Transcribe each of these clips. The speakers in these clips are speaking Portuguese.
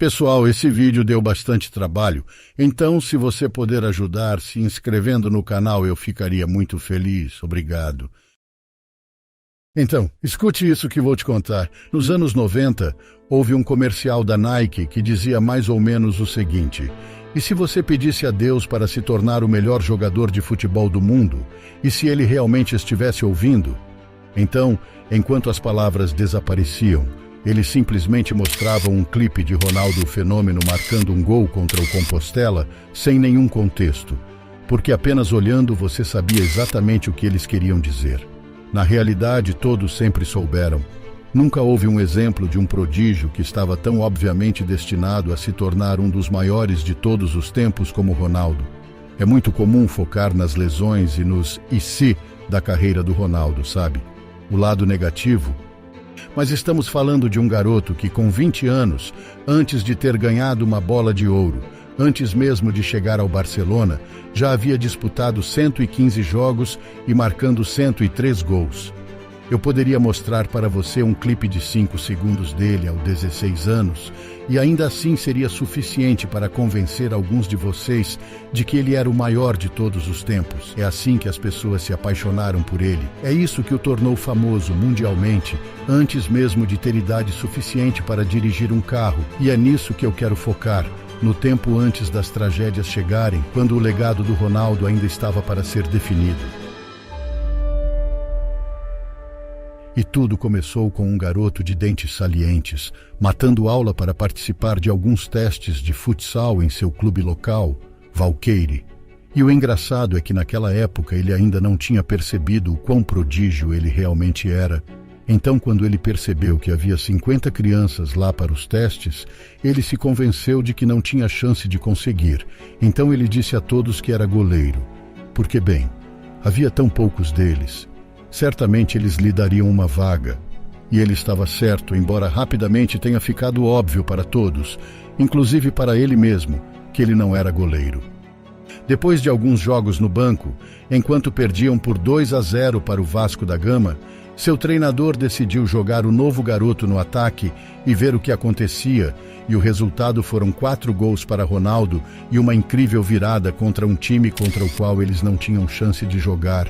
Pessoal, esse vídeo deu bastante trabalho, então se você puder ajudar se inscrevendo no canal, eu ficaria muito feliz. Obrigado. Então, escute isso que vou te contar. Nos anos 90, houve um comercial da Nike que dizia mais ou menos o seguinte: e se você pedisse a Deus para se tornar o melhor jogador de futebol do mundo, e se ele realmente estivesse ouvindo? Então, enquanto as palavras desapareciam, eles simplesmente mostravam um clipe de Ronaldo o Fenômeno marcando um gol contra o Compostela sem nenhum contexto, porque apenas olhando você sabia exatamente o que eles queriam dizer. Na realidade, todos sempre souberam. Nunca houve um exemplo de um prodígio que estava tão obviamente destinado a se tornar um dos maiores de todos os tempos como Ronaldo. É muito comum focar nas lesões e nos "e se" da carreira do Ronaldo, sabe? O lado negativo. Mas estamos falando de um garoto que, com 20 anos, antes de ter ganhado uma bola de ouro, antes mesmo de chegar ao Barcelona, já havia disputado 115 jogos e marcando 103 gols. Eu poderia mostrar para você um clipe de 5 segundos dele aos 16 anos, e ainda assim seria suficiente para convencer alguns de vocês de que ele era o maior de todos os tempos. É assim que as pessoas se apaixonaram por ele. É isso que o tornou famoso mundialmente, antes mesmo de ter idade suficiente para dirigir um carro. E é nisso que eu quero focar, no tempo antes das tragédias chegarem, quando o legado do Ronaldo ainda estava para ser definido. E tudo começou com um garoto de dentes salientes, matando aula para participar de alguns testes de futsal em seu clube local, Valqueire. E o engraçado é que naquela época ele ainda não tinha percebido o quão prodígio ele realmente era. Então, quando ele percebeu que havia 50 crianças lá para os testes, ele se convenceu de que não tinha chance de conseguir. Então ele disse a todos que era goleiro. Porque, bem, havia tão poucos deles. Certamente eles lhe dariam uma vaga. E ele estava certo, embora rapidamente tenha ficado óbvio para todos, inclusive para ele mesmo, que ele não era goleiro. Depois de alguns jogos no banco, enquanto perdiam por 2-0 para o Vasco da Gama, seu treinador decidiu jogar o novo garoto no ataque e ver o que acontecia, e o resultado foram 4 gols para Ronaldo e uma incrível virada contra um time contra o qual eles não tinham chance de jogar.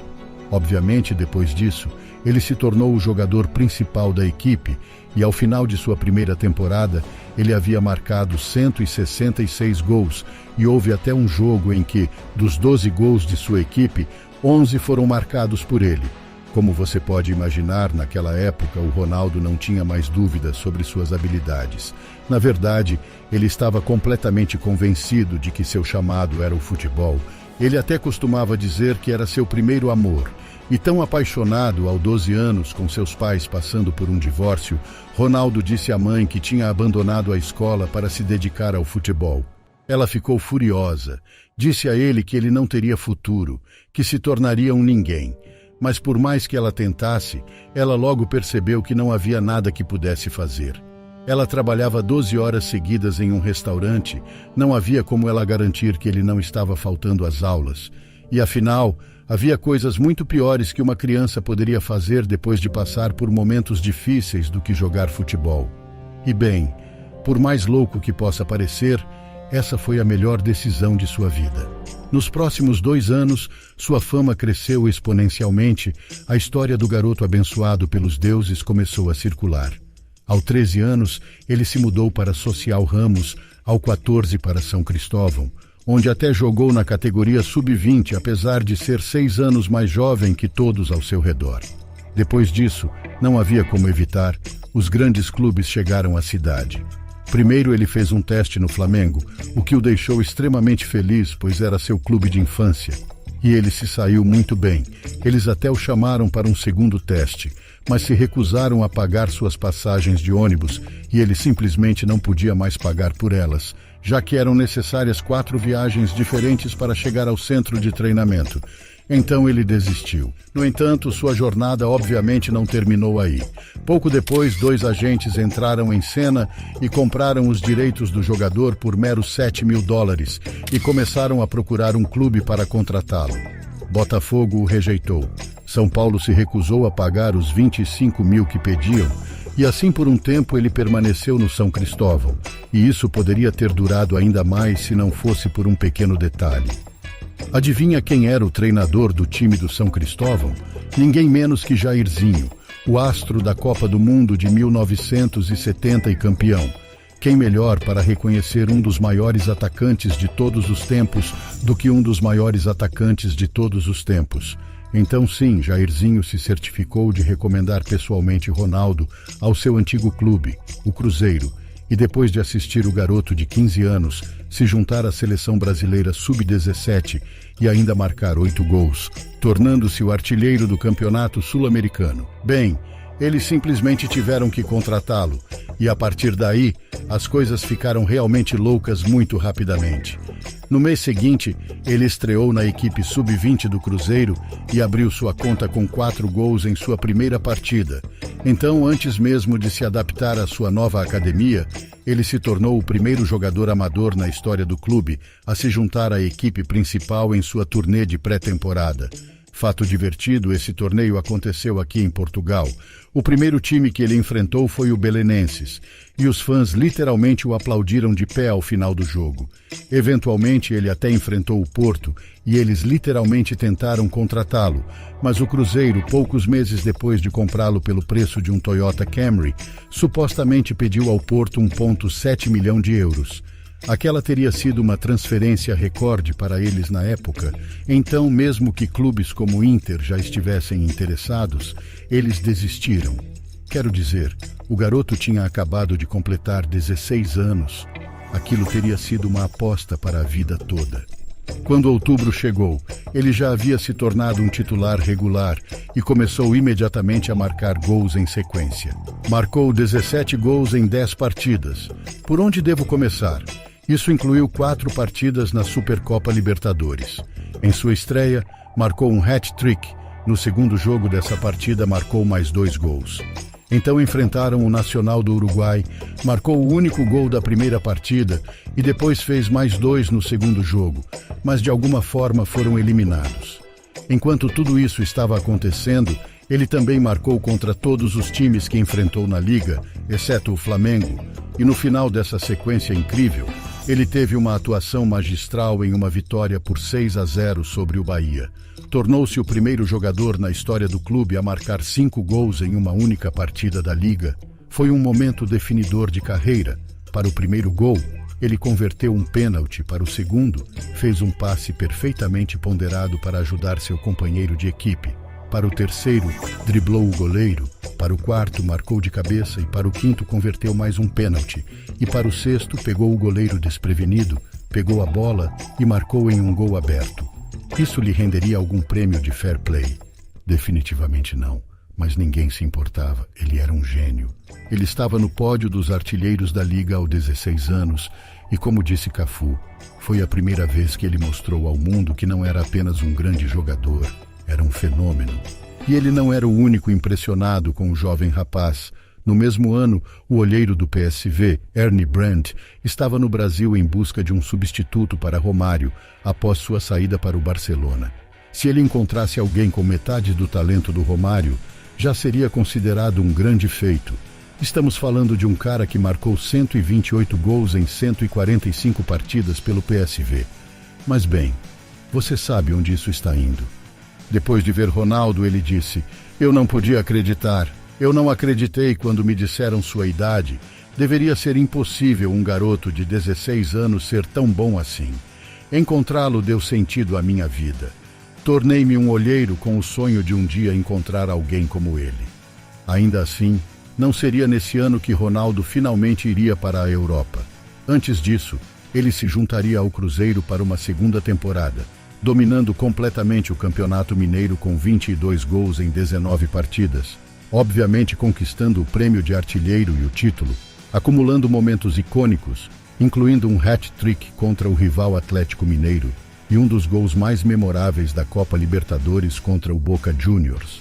Obviamente, depois disso, ele se tornou o jogador principal da equipe e, ao final de sua primeira temporada, ele havia marcado 166 gols e houve até um jogo em que, dos 12 gols de sua equipe, 11 foram marcados por ele. Como você pode imaginar, naquela época o Ronaldo não tinha mais dúvidas sobre suas habilidades. Na verdade, ele estava completamente convencido de que seu chamado era o futebol. Ele até costumava dizer que era seu primeiro amor. E tão apaixonado, aos 12 anos, com seus pais passando por um divórcio, Ronaldo disse à mãe que tinha abandonado a escola para se dedicar ao futebol. Ela ficou furiosa. Disse a ele que ele não teria futuro, que se tornaria um ninguém. Mas por mais que ela tentasse, ela logo percebeu que não havia nada que pudesse fazer. Ela trabalhava 12 horas seguidas em um restaurante, não havia como ela garantir que ele não estava faltando às aulas. E afinal, havia coisas muito piores que uma criança poderia fazer depois de passar por momentos difíceis do que jogar futebol. E bem, por mais louco que possa parecer, essa foi a melhor decisão de sua vida. Nos próximos 2 anos, sua fama cresceu exponencialmente, a história do garoto abençoado pelos deuses começou a circular. Aos 13 anos, ele se mudou para Social Ramos, aos 14 para São Cristóvão, onde até jogou na categoria sub-20, apesar de ser 6 anos mais jovem que todos ao seu redor. Depois disso, não havia como evitar, os grandes clubes chegaram à cidade. Primeiro ele fez um teste no Flamengo, o que o deixou extremamente feliz, pois era seu clube de infância. E ele se saiu muito bem. Eles até o chamaram para um segundo teste, mas se recusaram a pagar suas passagens de ônibus e ele simplesmente não podia mais pagar por elas, já que eram necessárias 4 viagens diferentes para chegar ao centro de treinamento. Então ele desistiu. No entanto, sua jornada obviamente não terminou aí. Pouco depois, 2 agentes entraram em cena e compraram os direitos do jogador por meros $7.000 e começaram a procurar um clube para contratá-lo. Botafogo o rejeitou. São Paulo se recusou a pagar os 25 mil que pediam. E assim por um tempo ele permaneceu no São Cristóvão, e isso poderia ter durado ainda mais se não fosse por um pequeno detalhe. Adivinha quem era o treinador do time do São Cristóvão? Ninguém menos que Jairzinho, o astro da Copa do Mundo de 1970 e campeão. Quem melhor para reconhecer um dos maiores atacantes de todos os tempos do que um dos maiores atacantes de todos os tempos? Então sim, Jairzinho se certificou de recomendar pessoalmente Ronaldo ao seu antigo clube, o Cruzeiro, e depois de assistir o garoto de 15 anos se juntar à seleção brasileira sub-17 e ainda marcar 8 gols, tornando-se o artilheiro do campeonato sul-americano. Bem, eles simplesmente tiveram que contratá-lo, e a partir daí, as coisas ficaram realmente loucas muito rapidamente. No mês seguinte, ele estreou na equipe sub-20 do Cruzeiro e abriu sua conta com 4 gols em sua primeira partida. Então, antes mesmo de se adaptar à sua nova academia, ele se tornou o primeiro jogador amador na história do clube a se juntar à equipe principal em sua turnê de pré-temporada. Fato divertido, esse torneio aconteceu aqui em Portugal. O primeiro time que ele enfrentou foi o Belenenses, e os fãs literalmente o aplaudiram de pé ao final do jogo. Eventualmente ele até enfrentou o Porto, e eles literalmente tentaram contratá-lo, mas o Cruzeiro, poucos meses depois de comprá-lo pelo preço de um Toyota Camry, supostamente pediu ao Porto 1,7 milhão de euros. Aquela teria sido uma transferência recorde para eles na época, então mesmo que clubes como o Inter já estivessem interessados, eles desistiram. Quero dizer, o garoto tinha acabado de completar 16 anos. Aquilo teria sido uma aposta para a vida toda. Quando outubro chegou, ele já havia se tornado um titular regular e começou imediatamente a marcar gols em sequência. Marcou 17 gols em 10 partidas. Por onde devo começar? Isso incluiu 4 partidas na Supercopa Libertadores. Em sua estreia, marcou um hat-trick. No segundo jogo dessa partida, marcou mais 2 gols. Então enfrentaram o Nacional do Uruguai, marcou o único gol da primeira partida e depois fez mais 2 no segundo jogo, mas de alguma forma foram eliminados. Enquanto tudo isso estava acontecendo, ele também marcou contra todos os times que enfrentou na Liga, exceto o Flamengo, e no final dessa sequência incrível, ele teve uma atuação magistral em uma vitória por 6-0 sobre o Bahia. Tornou-se o primeiro jogador na história do clube a marcar 5 gols em uma única partida da Liga. Foi um momento definidor de carreira. Para o primeiro gol, ele converteu um pênalti. Para o segundo, fez um passe perfeitamente ponderado para ajudar seu companheiro de equipe. Para o terceiro, driblou o goleiro. Para o quarto, marcou de cabeça e para o quinto converteu mais um pênalti. E para o sexto, pegou o goleiro desprevenido, pegou a bola e marcou em um gol aberto. Isso lhe renderia algum prêmio de fair play? Definitivamente não, mas ninguém se importava, ele era um gênio. Ele estava no pódio dos artilheiros da Liga aos 16 anos e, como disse Cafu, foi a primeira vez que ele mostrou ao mundo que não era apenas um grande jogador, era um fenômeno. E ele não era o único impressionado com o jovem rapaz. No mesmo ano, o olheiro do PSV, Ernie Brandt, estava no Brasil em busca de um substituto para Romário após sua saída para o Barcelona. Se ele encontrasse alguém com metade do talento do Romário, já seria considerado um grande feito. Estamos falando de um cara que marcou 128 gols em 145 partidas pelo PSV. Mas bem, você sabe onde isso está indo. Depois de ver Ronaldo, ele disse: "Eu não podia acreditar. Eu não acreditei quando me disseram sua idade. Deveria ser impossível um garoto de 16 anos ser tão bom assim. Encontrá-lo deu sentido à minha vida. Tornei-me um olheiro com o sonho de um dia encontrar alguém como ele." Ainda assim, não seria nesse ano que Ronaldo finalmente iria para a Europa. Antes disso, ele se juntaria ao Cruzeiro para uma segunda temporada, dominando completamente o Campeonato Mineiro com 22 gols em 19 partidas, obviamente conquistando o prêmio de artilheiro e o título, acumulando momentos icônicos, incluindo um hat-trick contra o rival Atlético Mineiro e um dos gols mais memoráveis da Copa Libertadores contra o Boca Juniors,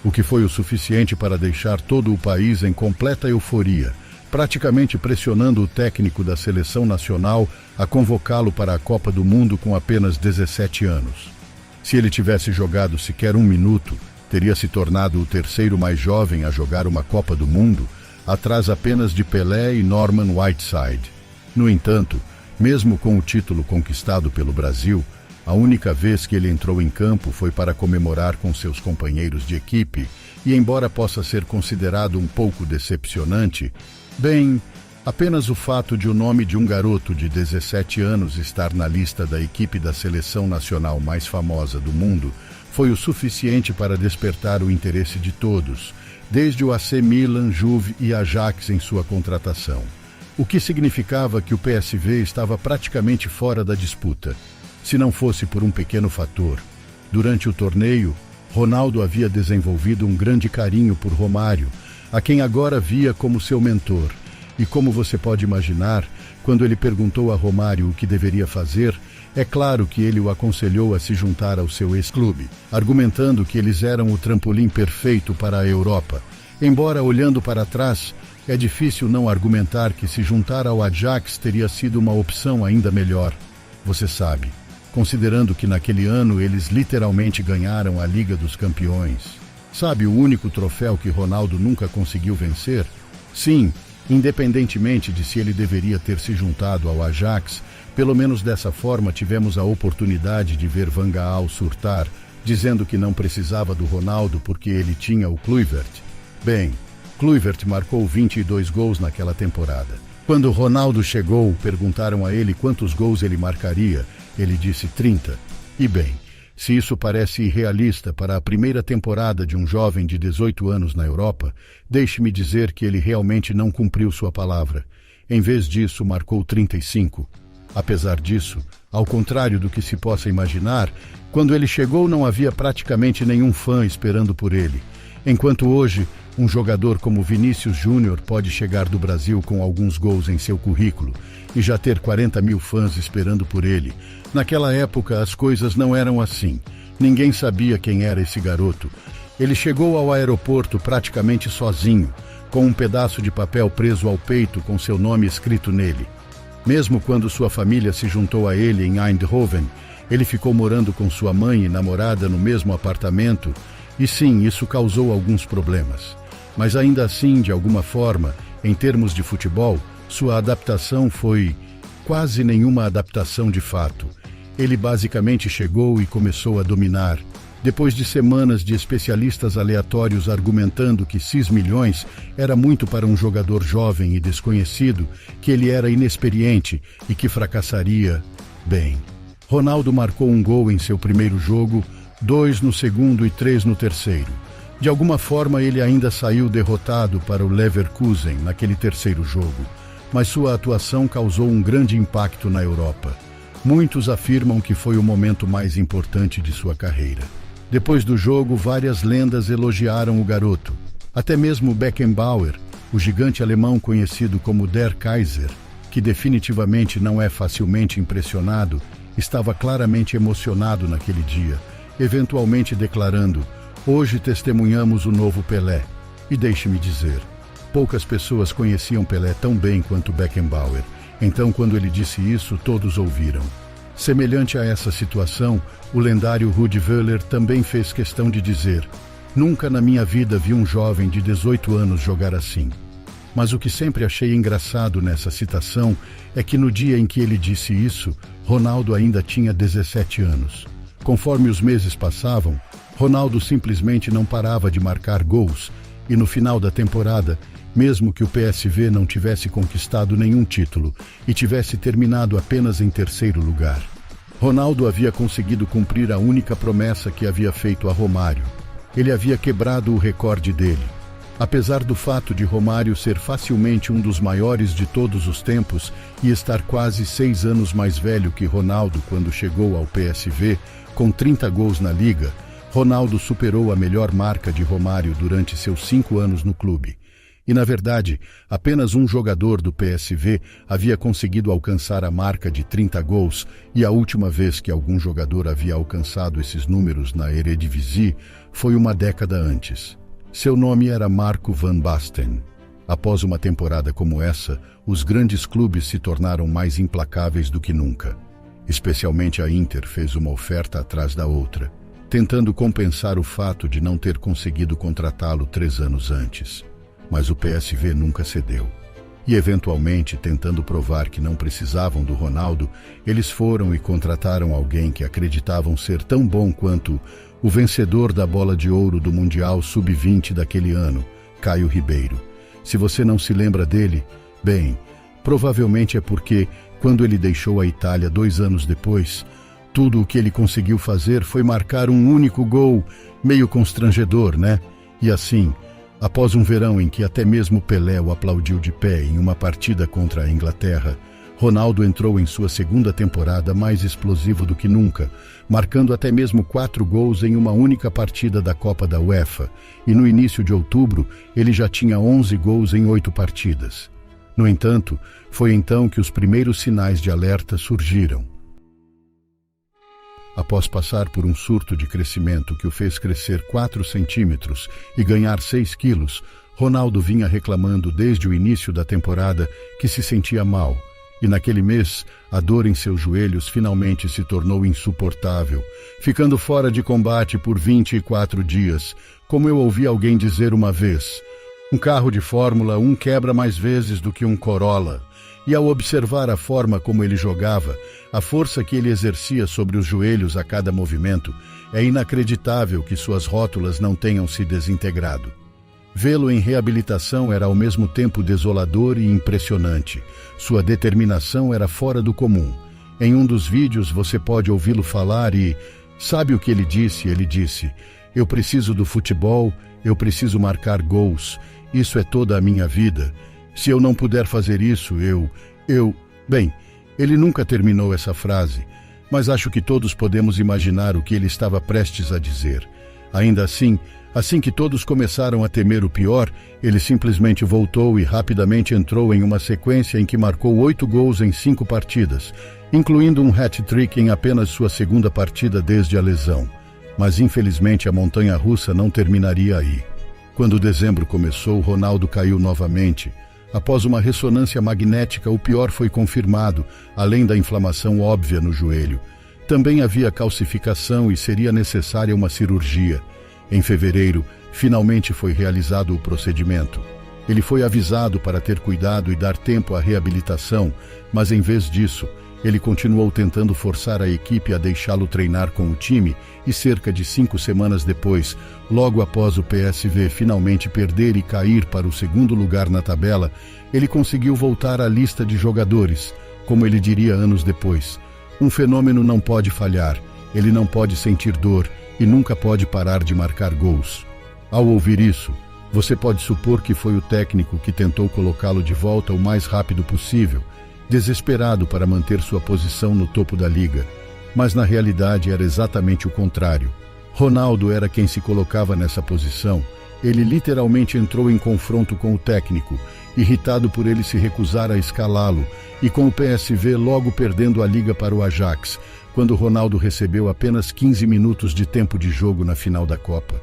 o que foi o suficiente para deixar todo o país em completa euforia, praticamente pressionando o técnico da seleção nacional a convocá-lo para a Copa do Mundo com apenas 17 anos. Se ele tivesse jogado sequer 1 minuto, teria se tornado o terceiro mais jovem a jogar uma Copa do Mundo, atrás apenas de Pelé e Norman Whiteside. No entanto, mesmo com o título conquistado pelo Brasil, a única vez que ele entrou em campo foi para comemorar com seus companheiros de equipe, e embora possa ser considerado um pouco decepcionante, bem, apenas o fato de o nome de um garoto de 17 anos estar na lista da equipe da seleção nacional mais famosa do mundo foi o suficiente para despertar o interesse de todos, desde o AC Milan, Juve e Ajax em sua contratação. O que significava que o PSV estava praticamente fora da disputa, se não fosse por um pequeno fator. Durante o torneio, Ronaldo havia desenvolvido um grande carinho por Romário, a quem agora via como seu mentor. E como você pode imaginar, quando ele perguntou a Romário o que deveria fazer, é claro que ele o aconselhou a se juntar ao seu ex-clube, argumentando que eles eram o trampolim perfeito para a Europa. Embora, olhando para trás, é difícil não argumentar que se juntar ao Ajax teria sido uma opção ainda melhor. Você sabe, considerando que naquele ano eles literalmente ganharam a Liga dos Campeões. Sabe o único troféu que Ronaldo nunca conseguiu vencer? Sim, independentemente de se ele deveria ter se juntado ao Ajax, pelo menos dessa forma tivemos a oportunidade de ver Van Gaal surtar, dizendo que não precisava do Ronaldo porque ele tinha o Kluivert. Bem, Kluivert marcou 22 gols naquela temporada. Quando Ronaldo chegou, perguntaram a ele quantos gols ele marcaria. Ele disse 30. E bem, se isso parece irrealista para a primeira temporada de um jovem de 18 anos na Europa, deixe-me dizer que ele realmente não cumpriu sua palavra. Em vez disso, marcou 35. Apesar disso, ao contrário do que se possa imaginar, quando ele chegou não havia praticamente nenhum fã esperando por ele. Enquanto hoje, um jogador como Vinícius Júnior pode chegar do Brasil com alguns gols em seu currículo e já ter 40 mil fãs esperando por ele. Naquela época, as coisas não eram assim. Ninguém sabia quem era esse garoto. Ele chegou ao aeroporto praticamente sozinho, com um pedaço de papel preso ao peito com seu nome escrito nele. Mesmo quando sua família se juntou a ele em Eindhoven, ele ficou morando com sua mãe e namorada no mesmo apartamento, e sim, isso causou alguns problemas. Mas ainda assim, de alguma forma, em termos de futebol, sua adaptação foi quase nenhuma adaptação de fato. Ele basicamente chegou e começou a dominar. Depois de semanas de especialistas aleatórios argumentando que 6 milhões era muito para um jogador jovem e desconhecido, que ele era inexperiente e que fracassaria, bem, Ronaldo marcou um gol em seu primeiro jogo, 2 no segundo e 3 no terceiro. De alguma forma ele ainda saiu derrotado para o Leverkusen naquele terceiro jogo, mas sua atuação causou um grande impacto na Europa. Muitos afirmam que foi o momento mais importante de sua carreira. Depois do jogo, várias lendas elogiaram o garoto. Até mesmo Beckenbauer, o gigante alemão conhecido como Der Kaiser, que definitivamente não é facilmente impressionado, estava claramente emocionado naquele dia, eventualmente declarando: "Hoje testemunhamos o novo Pelé." E deixe-me dizer, poucas pessoas conheciam Pelé tão bem quanto Beckenbauer, então quando ele disse isso, todos ouviram. Semelhante a essa situação, o lendário Rudi Völler também fez questão de dizer: "Nunca na minha vida vi um jovem de 18 anos jogar assim." Mas o que sempre achei engraçado nessa citação é que no dia em que ele disse isso, Ronaldo ainda tinha 17 anos. Conforme os meses passavam, Ronaldo simplesmente não parava de marcar gols, e no final da temporada, mesmo que o PSV não tivesse conquistado nenhum título e tivesse terminado apenas em terceiro lugar, Ronaldo havia conseguido cumprir a única promessa que havia feito a Romário. Ele havia quebrado o recorde dele. Apesar do fato de Romário ser facilmente um dos maiores de todos os tempos e estar quase 6 anos mais velho que Ronaldo quando chegou ao PSV, com 30 gols na Liga, Ronaldo superou a melhor marca de Romário durante seus 5 anos no clube. E, na verdade, apenas um jogador do PSV havia conseguido alcançar a marca de 30 gols, e a última vez que algum jogador havia alcançado esses números na Eredivisie foi uma década antes. Seu nome era Marco van Basten. Após uma temporada como essa, os grandes clubes se tornaram mais implacáveis do que nunca. Especialmente a Inter fez uma oferta atrás da outra, tentando compensar o fato de não ter conseguido contratá-lo 3 anos antes. Mas o PSV nunca cedeu. E, eventualmente, tentando provar que não precisavam do Ronaldo, eles foram e contrataram alguém que acreditavam ser tão bom quanto o vencedor da Bola de Ouro do Mundial Sub-20 daquele ano, Caio Ribeiro. Se você não se lembra dele, bem, provavelmente é porque, quando ele deixou a Itália 2 anos depois, tudo o que ele conseguiu fazer foi marcar um único gol, meio constrangedor, né? E assim, após um verão em que até mesmo Pelé o aplaudiu de pé em uma partida contra a Inglaterra, Ronaldo entrou em sua segunda temporada mais explosivo do que nunca, marcando até mesmo 4 gols em uma única partida da Copa da UEFA, e no início de outubro ele já tinha 11 gols em 8 partidas. No entanto, foi então que os primeiros sinais de alerta surgiram. Após passar por um surto de crescimento que o fez crescer 4 centímetros e ganhar 6 quilos, Ronaldo vinha reclamando desde o início da temporada que se sentia mal. E naquele mês, a dor em seus joelhos finalmente se tornou insuportável, ficando fora de combate por 24 dias. Como eu ouvi alguém dizer uma vez, um carro de Fórmula 1 quebra mais vezes do que um Corolla. E ao observar a forma como ele jogava, a força que ele exercia sobre os joelhos a cada movimento, é inacreditável que suas rótulas não tenham se desintegrado. Vê-lo em reabilitação era ao mesmo tempo desolador e impressionante. Sua determinação era fora do comum. Em um dos vídeos você pode ouvi-lo falar e... Sabe o que ele disse? Ele disse: "Eu preciso do futebol, eu preciso marcar gols. Isso é toda a minha vida. Se eu não puder fazer isso, Bem, ele nunca terminou essa frase, mas acho que todos podemos imaginar o que ele estava prestes a dizer. Ainda assim que todos começaram a temer o pior, ele simplesmente voltou e rapidamente entrou em uma sequência em que marcou 8 gols em 5 partidas, incluindo um hat-trick em apenas sua segunda partida desde a lesão. Mas infelizmente a montanha-russa não terminaria aí. Quando dezembro começou, Ronaldo caiu novamente. Após uma ressonância magnética, o pior foi confirmado, além da inflamação óbvia no joelho. Também havia calcificação e seria necessária uma cirurgia. Em fevereiro, finalmente foi realizado o procedimento. Ele foi avisado para ter cuidado e dar tempo à reabilitação, mas em vez disso, ele continuou tentando forçar a equipe a deixá-lo treinar com o time e cerca de 5 semanas depois, logo após o PSV finalmente perder e cair para o segundo lugar na tabela, ele conseguiu voltar à lista de jogadores, como ele diria anos depois. Um fenômeno não pode falhar, ele não pode sentir dor e nunca pode parar de marcar gols. Ao ouvir isso, você pode supor que foi o técnico que tentou colocá-lo de volta o mais rápido possível, desesperado para manter sua posição no topo da liga. Mas na realidade era exatamente o contrário. Ronaldo era quem se colocava nessa posição. Ele literalmente entrou em confronto com o técnico, irritado por ele se recusar a escalá-lo, e com o PSV logo perdendo a liga para o Ajax, quando Ronaldo recebeu apenas 15 minutos de tempo de jogo na final da Copa.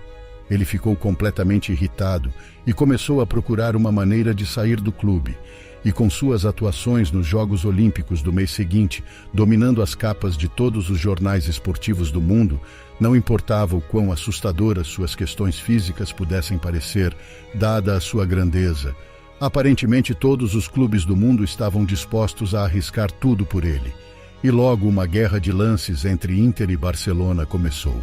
Ele ficou completamente irritado e começou a procurar uma maneira de sair do clube. E com suas atuações nos Jogos Olímpicos do mês seguinte, dominando as capas de todos os jornais esportivos do mundo, não importava o quão assustadoras suas questões físicas pudessem parecer, dada a sua grandeza. Aparentemente todos os clubes do mundo estavam dispostos a arriscar tudo por ele. E logo uma guerra de lances entre Inter e Barcelona começou.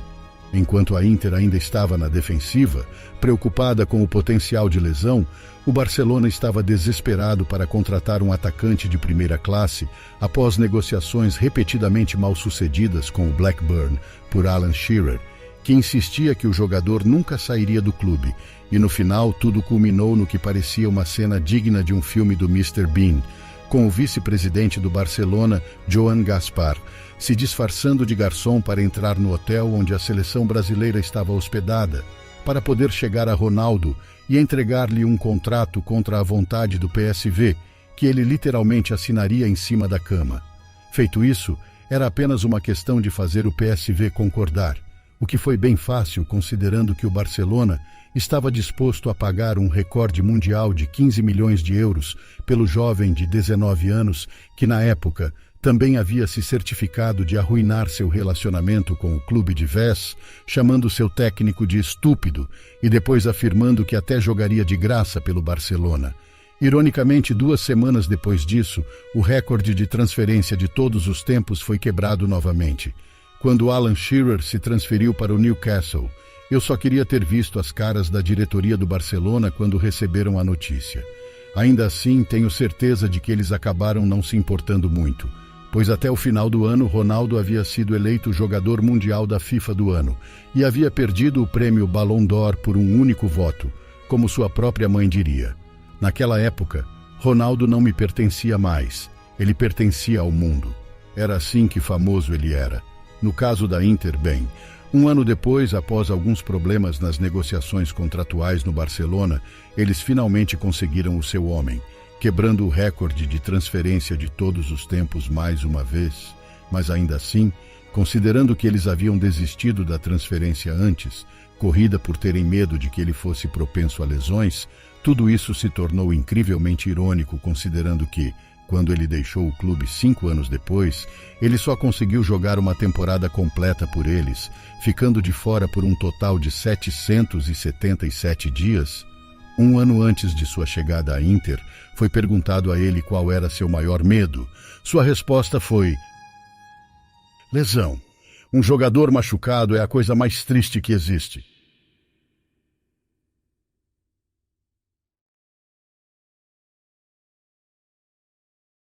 Enquanto a Inter ainda estava na defensiva, preocupada com o potencial de lesão, o Barcelona estava desesperado para contratar um atacante de primeira classe após negociações repetidamente mal-sucedidas com o Blackburn por Alan Shearer, que insistia que o jogador nunca sairia do clube, e no final tudo culminou no que parecia uma cena digna de um filme do Mr. Bean, com o vice-presidente do Barcelona, Joan Gaspar, se disfarçando de garçom para entrar no hotel onde a seleção brasileira estava hospedada, para poder chegar a Ronaldo e entregar-lhe um contrato contra a vontade do PSV, que ele literalmente assinaria em cima da cama. Feito isso, era apenas uma questão de fazer o PSV concordar, o que foi bem fácil considerando que o Barcelona estava disposto a pagar um recorde mundial de 15 milhões de euros pelo jovem de 19 anos que, na época, Também havia se certificado de arruinar seu relacionamento com o clube de Vez, chamando seu técnico de estúpido e depois afirmando que até jogaria de graça pelo Barcelona. Ironicamente, 2 semanas depois disso, o recorde de transferência de todos os tempos foi quebrado novamente. Quando Alan Shearer se transferiu para o Newcastle, eu só queria ter visto as caras da diretoria do Barcelona quando receberam a notícia. Ainda assim, tenho certeza de que eles acabaram não se importando muito, pois até o final do ano Ronaldo havia sido eleito jogador mundial da FIFA do ano e havia perdido o prêmio Ballon d'Or por um único voto, como sua própria mãe diria. Naquela época, Ronaldo não me pertencia mais, ele pertencia ao mundo. Era assim que famoso ele era. No caso da Inter, bem, 1 ano depois, após alguns problemas nas negociações contratuais no Barcelona, eles finalmente conseguiram o seu homem, quebrando o recorde de transferência de todos os tempos mais uma vez. Mas ainda assim, considerando que eles haviam desistido da transferência antes, corrida por terem medo de que ele fosse propenso a lesões, tudo isso se tornou incrivelmente irônico, considerando que, quando ele deixou o clube 5 anos depois, ele só conseguiu jogar uma temporada completa por eles, ficando de fora por um total de 777 dias. 1 ano antes de sua chegada à Inter, foi perguntado a ele qual era seu maior medo. Sua resposta foi: lesão. Um jogador machucado é a coisa mais triste que existe.